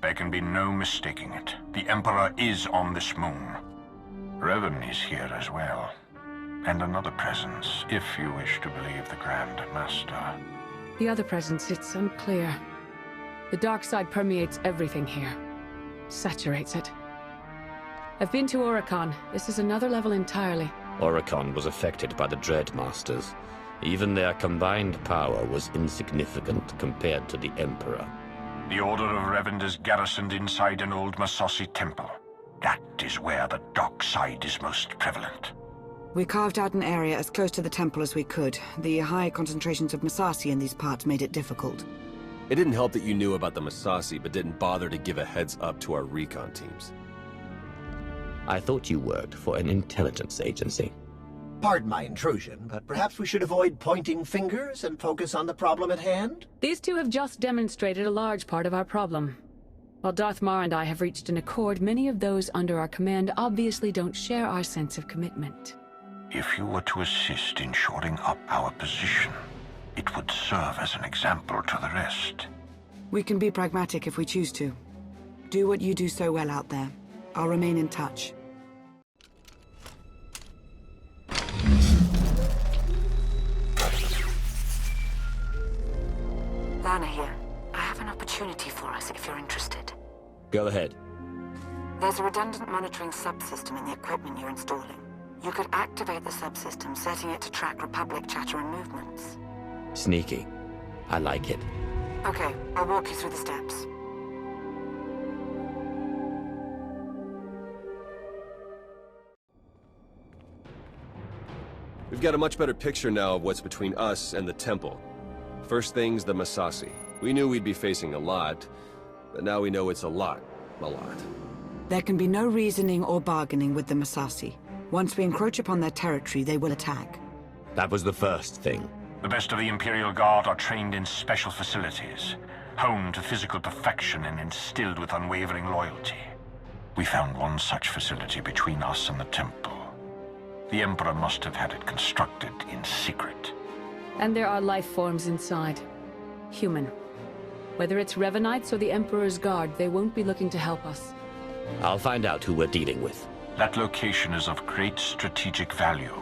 There can be no mistaking it. The Emperor is on this moon. Revan is here as well. And another presence, if you wish to believe the Grand Master. The other presence, it's unclear. The dark side permeates everything here. Saturates it. I've been to Oricon. This is another level entirely. Oricon was affected by the Dread Masters. Even their combined power was insignificant compared to the Emperor. The Order of Revan is garrisoned inside an old Massassi temple. That is where the dark side is most prevalent. We carved out an area as close to the temple as we could. The high concentrations of Massassi in these parts made it difficult. It didn't help that you knew about the Massassi, but didn't bother to give a heads up to our recon teams. I thought you worked for an intelligence agency. Pardon my intrusion, but perhaps we should avoid pointing fingers and focus on the problem at hand? These two have just demonstrated a large part of our problem. While Darth Marr and I have reached an accord, many of those under our command obviously don't share our sense of commitment. If you were to assist in shoring up our position, it would serve as an example to the rest. We can be pragmatic if we choose to. Do what you do so well out there. I'll remain in touch. Lana here. I have an opportunity for us if you're interested. Go ahead. There's a redundant monitoring subsystem in the equipment you're installing. You could activate the subsystem, setting it to track Republic chatter and movements. Sneaky. I like it. Okay, I'll walk you through the steps. We've got a much better picture now of what's between us and the temple. First thing's the Massassi. We knew we'd be facing a lot, but now we know it's a lot. There can be no reasoning or bargaining with the Massassi. Once we encroach upon their territory, they will attack. That was the first thing. The best of the Imperial Guard are trained in special facilities, honed to physical perfection and instilled with unwavering loyalty. We found one such facility between us and the temple. The Emperor must have had it constructed in secret. And there are life forms inside. Human. Whether it's Revanites or the Emperor's Guard, they won't be looking to help us. I'll find out who we're dealing with. That location is of great strategic value.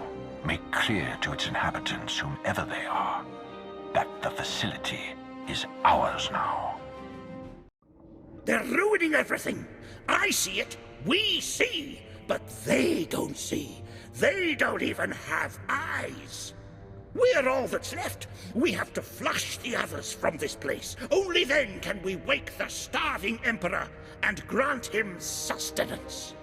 Make clear to its inhabitants, whomever they are, that the facility is ours now. They're ruining everything. I see it. We see. But they don't see. They don't even have eyes. We're all that's left. We have to flush the others from this place. Only then can we wake the starving Emperor and grant him sustenance.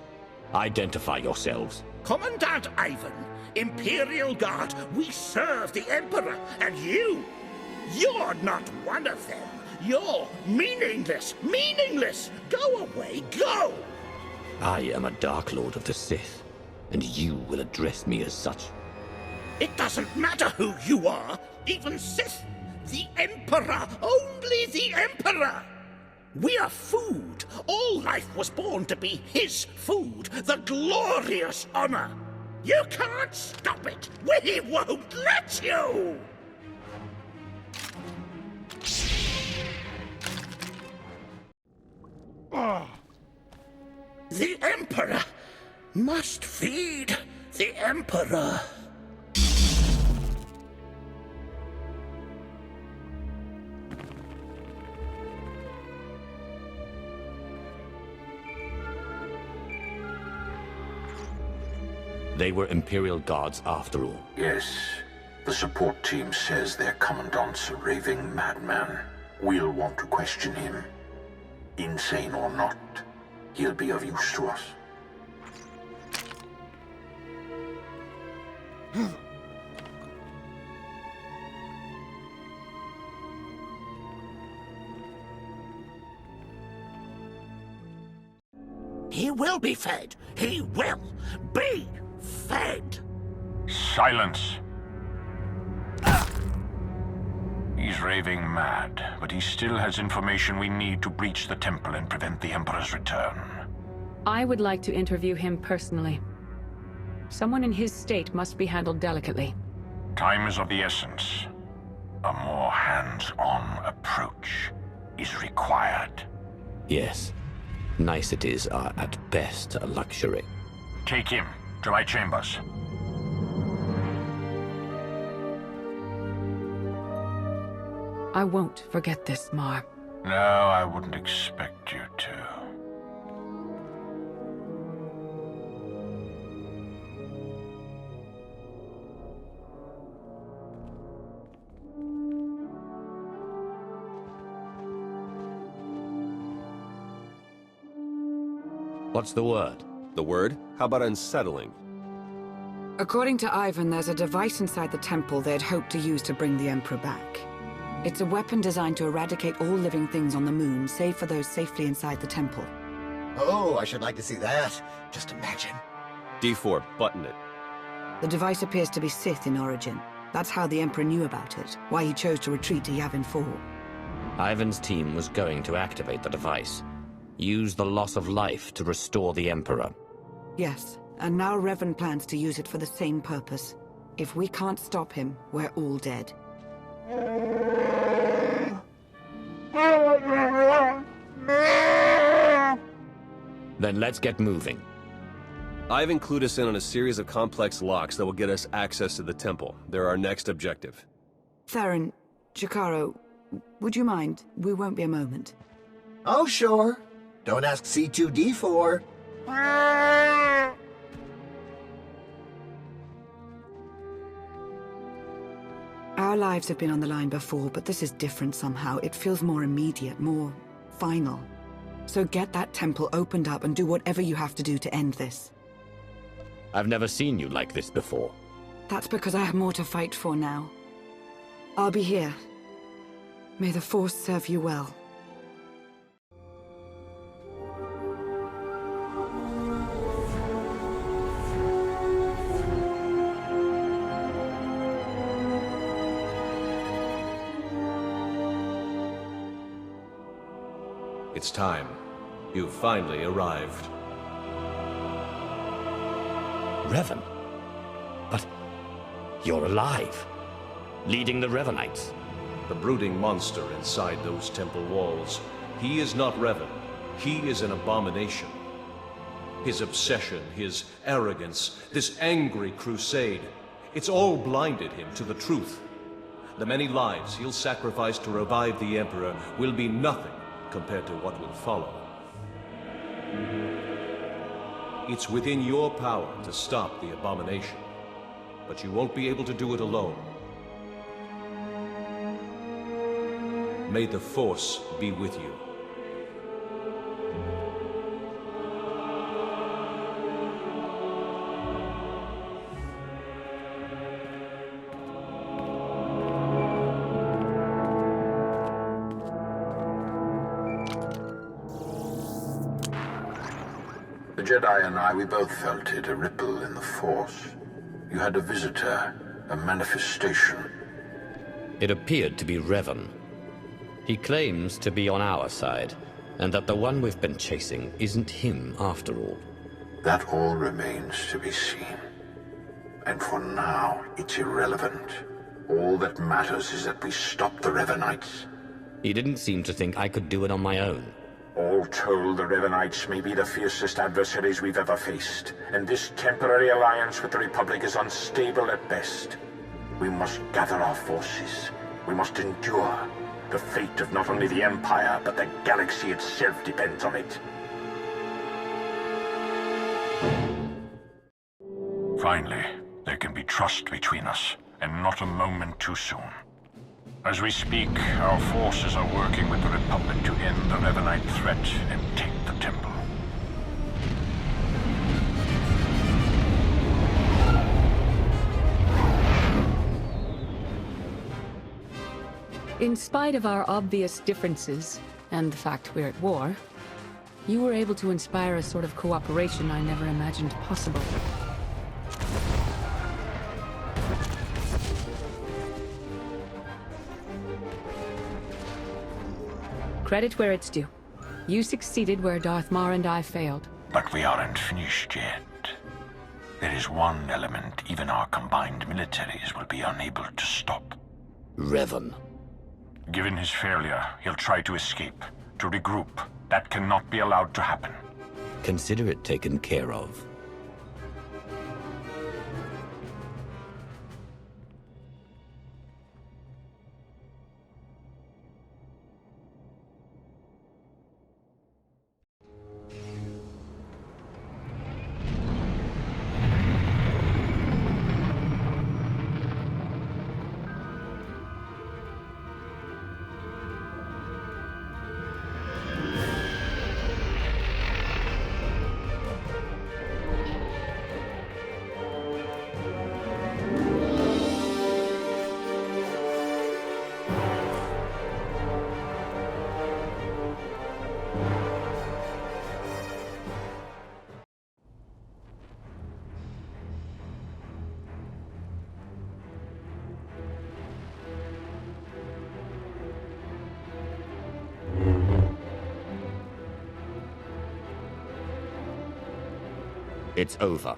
Identify yourselves. Commandant Yavin, Imperial Guard, we serve the Emperor, and you're not one of them. You're meaningless, meaningless. Go away, go! I am a Dark Lord of the Sith, and you will address me as such. It doesn't matter who you are, even Sith. The Emperor, only the Emperor. We are food. All life was born to be his food, the glorious honor. You can't stop it. We won't let you. The Emperor must feed the Emperor. They were Imperial Guards after all. Yes. The support team says their commandant's a raving madman. We'll want to question him. Insane or not, he'll be of use to us. He will be fed. He will be fed. Silence! He's raving mad, but he still has information we need to breach the temple and prevent the Emperor's return. I would like to interview him personally. Someone in his state must be handled delicately. Time is of the essence. A more hands-on approach is required. Yes. Niceties are at best a luxury. Take him to my chambers. I won't forget this, Marr. No, I wouldn't expect you to. What's the word? The word? How about unsettling? According to Yavin, there's a device inside the temple they'd hoped to use to bring the Emperor back. It's a weapon designed to eradicate all living things on the moon, save for those safely inside the temple. Oh, I should like to see that. Just imagine. D4, button it. The device appears to be Sith in origin. That's how the Emperor knew about it, why he chose to retreat to Yavin 4. Ivan's team was going to activate the device. Use the loss of life to restore the Emperor. Yes, and now Revan plans to use it for the same purpose. If we can't stop him, we're all dead. Then let's get moving. I've included us in on a series of complex locks that will get us access to the temple. They're our next objective. Theron, Chikaro, would you mind? We won't be a moment. Oh, sure. Don't ask C2D4. Our lives have been on the line before, but this is different somehow. It feels more immediate, more final. So get that temple opened up and do whatever you have to do to end this. I've never seen you like this before. That's because I have more to fight for now. I'll be here. May the Force serve you well. It's time. You've finally arrived. Revan? But you're alive. Leading the Revanites. The brooding monster inside those temple walls. He is not Revan. He is an abomination. His obsession, his arrogance, this angry crusade, it's all blinded him to the truth. The many lives he'll sacrifice to revive the Emperor will be nothing compared to what will follow. It's within your power to stop the abomination, but you won't be able to do it alone. May the Force be with you. The Jedi and I, we both felt it, a ripple in the Force. You had a visitor, a manifestation. It appeared to be Revan. He claims to be on our side, and that the one we've been chasing isn't him after all. That all remains to be seen. And for now, it's irrelevant. All that matters is that we stop the Revanites. He didn't seem to think I could do it on my own. All told, the Revanites may be the fiercest adversaries we've ever faced, and this temporary alliance with the Republic is unstable at best. We must gather our forces. We must endure. The fate of not only the Empire, but the galaxy itself depends on it. Finally, there can be trust between us, and not a moment too soon. As we speak, our forces are working with the Republic to end the Revanite threat and take the temple. In spite of our obvious differences, and the fact we're at war, you were able to inspire a sort of cooperation I never imagined possible. Credit where it's due. You succeeded where Darth Marr and I failed. But we aren't finished yet. There is one element even our combined militaries will be unable to stop. Revan. Given his failure, he'll try to escape, to regroup, That cannot be allowed to happen. Consider it taken care of. It's over.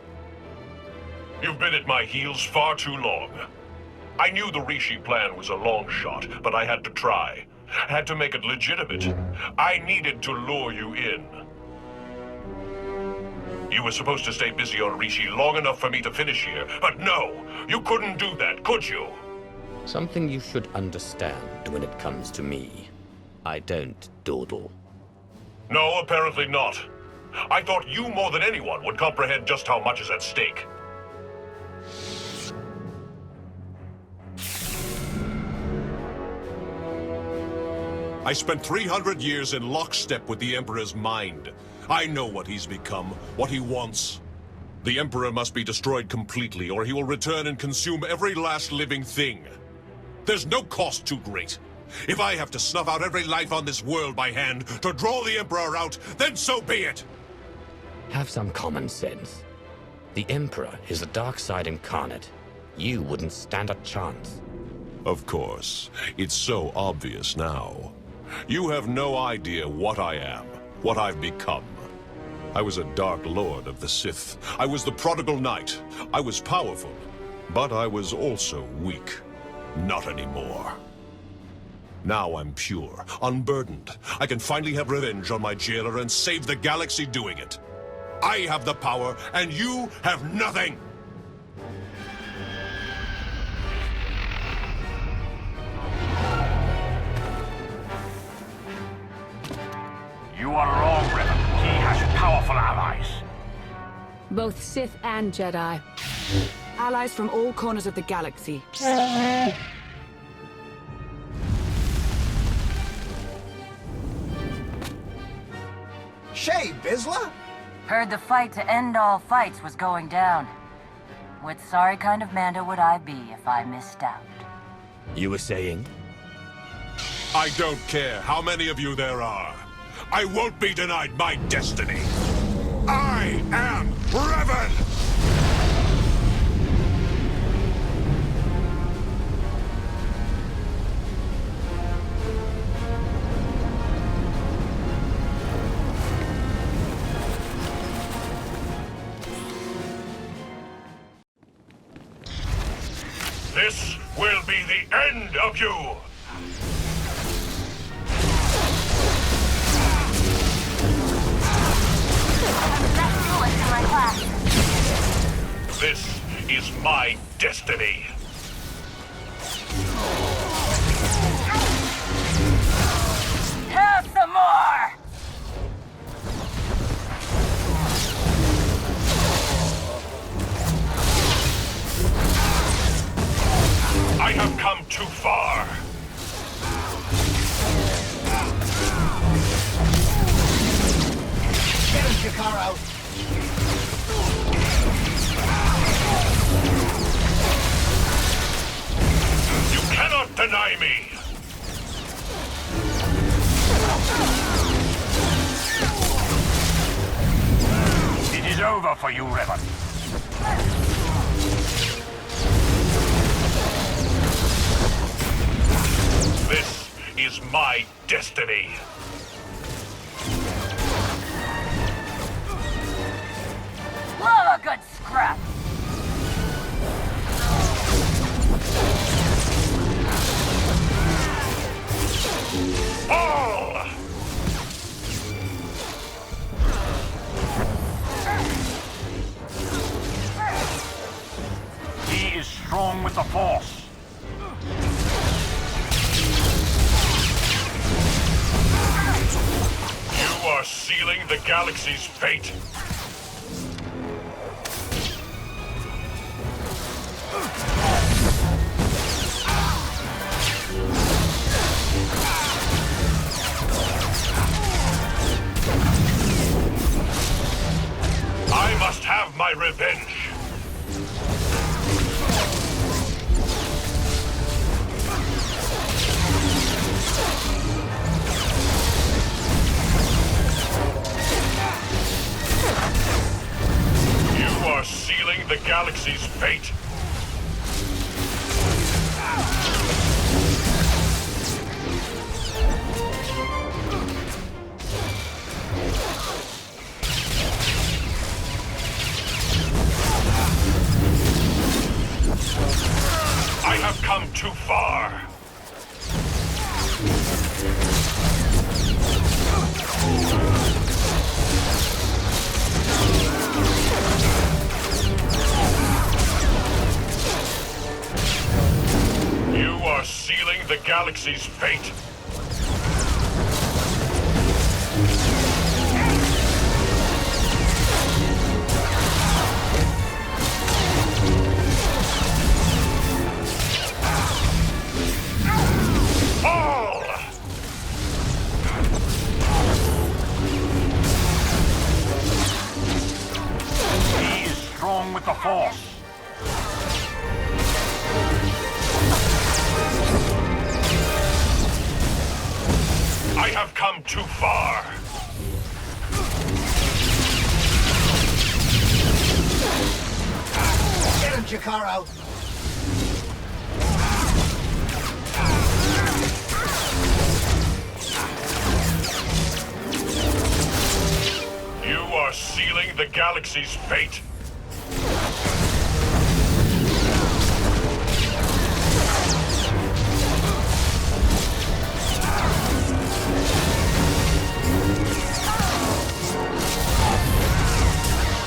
You've been at my heels far too long. I knew the Rishi plan was a long shot, but I had to try. Had to make it legitimate. I needed to lure you in. You were supposed to stay busy on Rishi long enough for me to finish here, but no! You couldn't do that, could you? Something you should understand when it comes to me. I don't dawdle. No, apparently not. I thought you more than anyone would comprehend just how much is at stake. I spent 300 years in lockstep with the Emperor's mind. I know what he's become, what he wants. The Emperor must be destroyed completely, or he will return and consume every last living thing. There's no cost too great. If I have to snuff out every life on this world by hand to draw the Emperor out, then so be it! Have some common sense. The Emperor is the dark side incarnate. You wouldn't stand a chance. Of course. It's so obvious now. You have no idea what I am, what I've become. I was a Dark Lord of the Sith. I was the prodigal knight. I was powerful, but I was also weak. Not anymore. Now I'm pure, unburdened. I can finally have revenge on my jailer and save the galaxy doing it. I have the power, and you have nothing! You are wrong, Revan. He has powerful allies. Both Sith and Jedi. Allies from all corners of the galaxy. Shay, Bizla? Heard the fight to end all fights was going down. What sorry kind of Mando would I be if I missed out? You were saying? I don't care how many of you there are. I won't be denied my destiny. I am Revan! This will be the end of you! This is my destiny. Have some more! I have come too far. Get him, Jakaro! You cannot deny me. It is over for you, Revan. This is my destiny. Love a good scrap! Fall! strong with the Force. You are sealing the galaxy's fate. I must have my revenge. You are sealing the galaxy's fate. I have come too far. You are sealing the galaxy's fate. With the Force. I have come too far. Get him, Jakaro! You are sealing the galaxy's fate.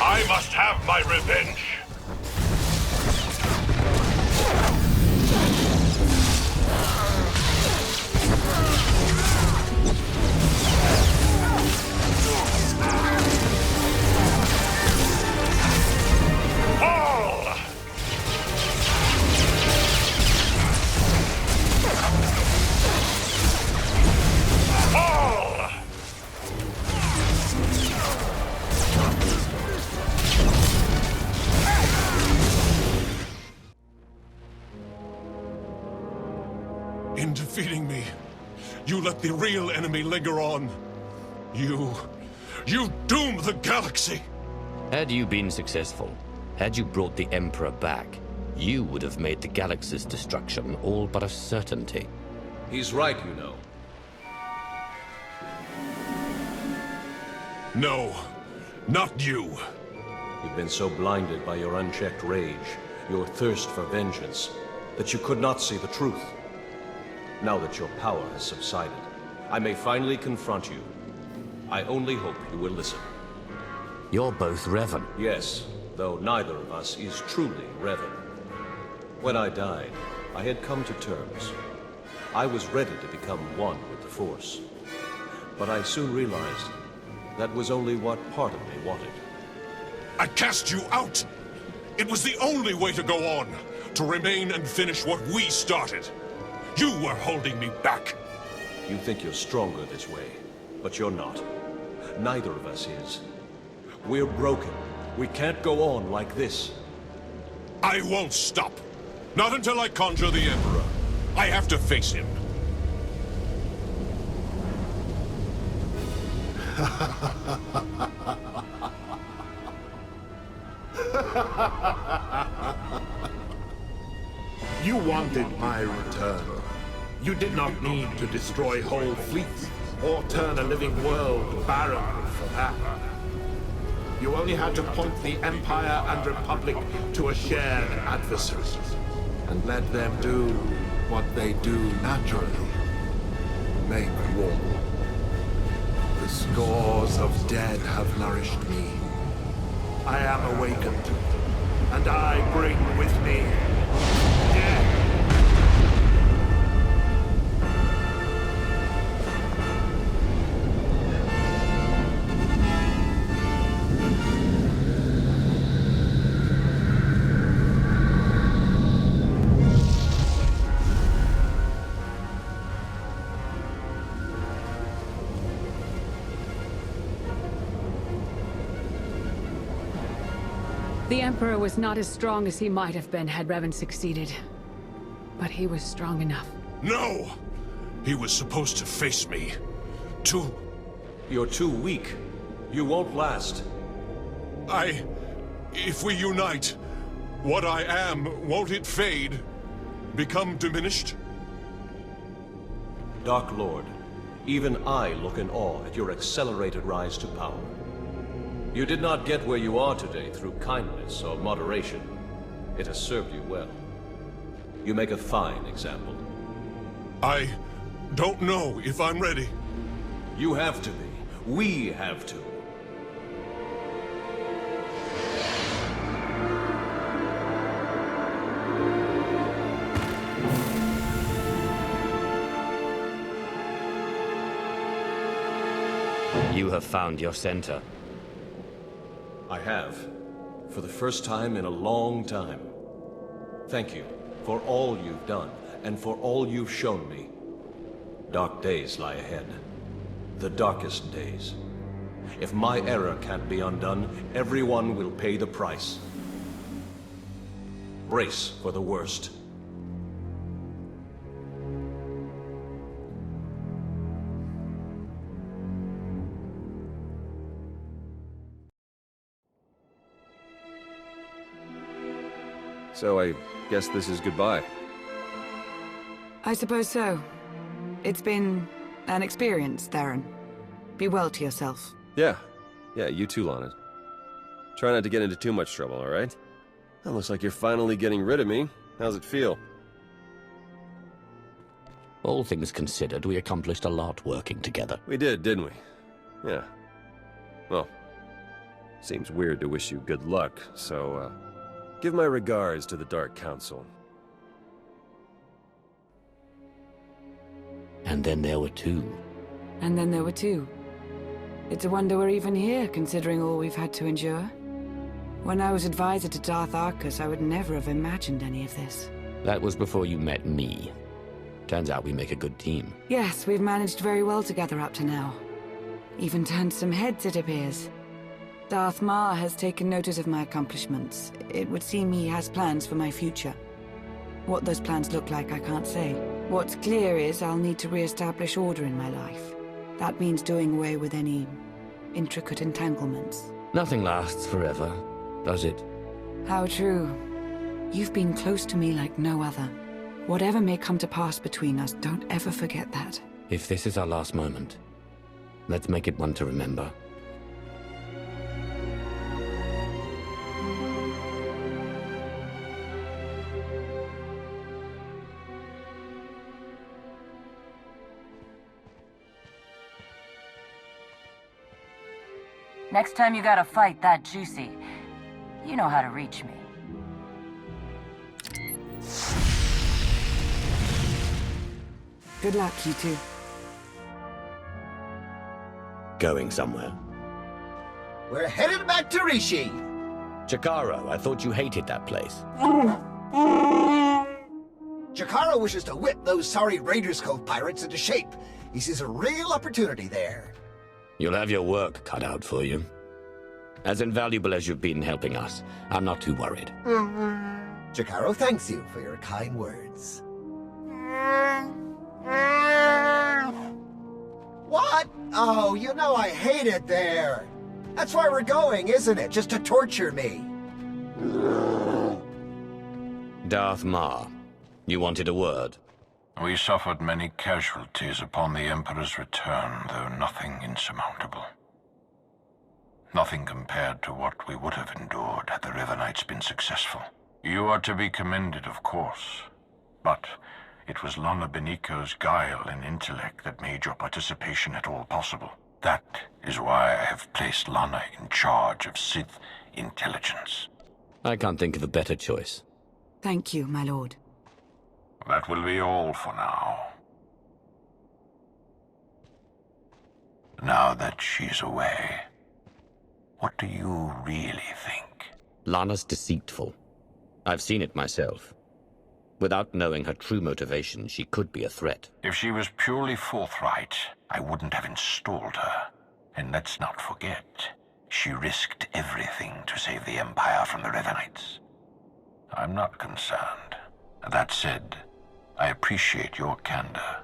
I must have my revenge. In defeating me, you let the real enemy linger on. You doomed the galaxy! Had you been successful, had you brought the Emperor back, you would have made the galaxy's destruction all but a certainty. He's right, you know. No, not you. You've been so blinded by your unchecked rage, your thirst for vengeance, that you could not see the truth. Now that your power has subsided, I may finally confront you. I only hope you will listen. You're both Revan. Yes, though neither of us is truly Revan. When I died, I had come to terms. I was ready to become one with the Force. But I soon realized that was only what part of me wanted. I cast you out! It was the only way to go on, to remain and finish what we started. You were holding me back. You think you're stronger this way, but you're not. Neither of us is. We're broken. We can't go on like this. I won't stop. Not until I conjure the Emperor. I have to face him. You wanted my return. You did not need to destroy whole fleets or turn a living world barren for that. You only had to point the Empire and Republic to a shared adversary and let them do what they do naturally. Make war. The scores of dead have nourished me. I am awakened, and I bring with me The Emperor was not as strong as he might have been had Revan succeeded. But he was strong enough. No! He was supposed to face me. You're too weak. You won't last. If we unite, what I am, won't it fade? Become diminished? Dark Lord, even I look in awe at your accelerated rise to power. You did not get where you are today through kindness or moderation. It has served you well. You make a fine example. I don't know if I'm ready. You have to be. We have to. You have found your center. I have. For the first time in a long time. Thank you for all you've done, and for all you've shown me. Dark days lie ahead. The darkest days. If my error can't be undone, everyone will pay the price. Brace for the worst. So I guess this is goodbye. I suppose so. It's been an experience, Theron. Be well to yourself. Yeah, you too, Lana. Try not to get into too much trouble, alright? It looks like you're finally getting rid of me. How's it feel? All things considered, we accomplished a lot working together. We did, didn't we? Yeah. Well, seems weird to wish you good luck, so, give my regards to the Dark Council. And then there were two. And then there were two. It's a wonder we're even here, considering all we've had to endure. When I was advisor to Darth Arcus, I would never have imagined any of this. That was before you met me. Turns out we make a good team. Yes, we've managed very well together up to now. Even turned some heads, it appears. Darth Marr has taken notice of my accomplishments. It would seem he has plans for my future. What those plans look like, I can't say. What's clear is I'll need to re-establish order in my life. That means doing away with any intricate entanglements. Nothing lasts forever, does it? How true. You've been close to me like no other. Whatever may come to pass between us, don't ever forget that. If this is our last moment, let's make it one to remember. Next time you got a fight that juicy, you know how to reach me. Good luck, you two. Going somewhere? We're headed back to Rishi. Jakaro, I thought you hated that place. Jakaro wishes to whip those sorry Raiders Cove pirates into shape. He sees a real opportunity there. You'll have your work cut out for you. As invaluable as you've been helping us, I'm not too worried. Jakaro thanks you for your kind words. What? Oh, you know I hate it there. That's why we're going, isn't it? Just to torture me. Darth Marr, you wanted a word? We suffered many casualties upon the Emperor's return, though nothing insurmountable. Nothing compared to what we would have endured had the Revanites been successful. You are to be commended, of course, but it was Lana Beniko's guile and intellect that made your participation at all possible. That is why I have placed Lana in charge of Sith intelligence. I can't think of a better choice. Thank you, my lord. That will be all for now. Now that she's away, what do you really think? Lana's deceitful. I've seen it myself. Without knowing her true motivation, she could be a threat. If she was purely forthright, I wouldn't have installed her. And let's not forget, she risked everything to save the Empire from the Revanites. I'm not concerned. That said, I appreciate your candor.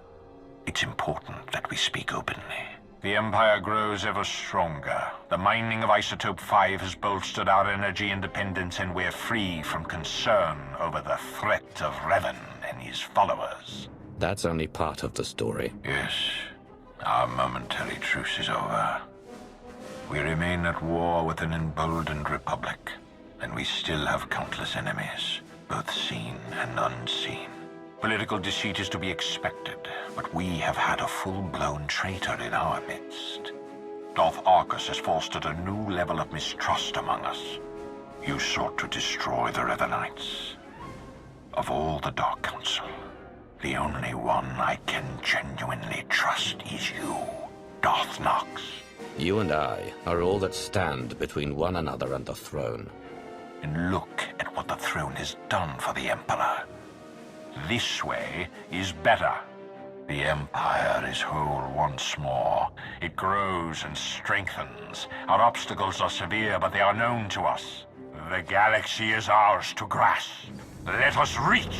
It's important that we speak openly. The Empire grows ever stronger. The mining of Isotope 5 has bolstered our energy independence, and we're free from concern over the threat of Revan and his followers. That's only part of the story. Yes. Our momentary truce is over. We remain at war with an emboldened republic, and we still have countless enemies, both seen and unseen. Political deceit is to be expected, but we have had a full-blown traitor in our midst. Darth Arcus has fostered a new level of mistrust among us. You sought to destroy the Revanites. Of all the Dark Council, the only one I can genuinely trust is you, Darth Nox. You and I are all that stand between one another and the throne. And look at what the throne has done for the Emperor. This way is better. The Empire is whole once more. It grows and strengthens. Our obstacles are severe, but they are known to us. The galaxy is ours to grasp. Let us reach!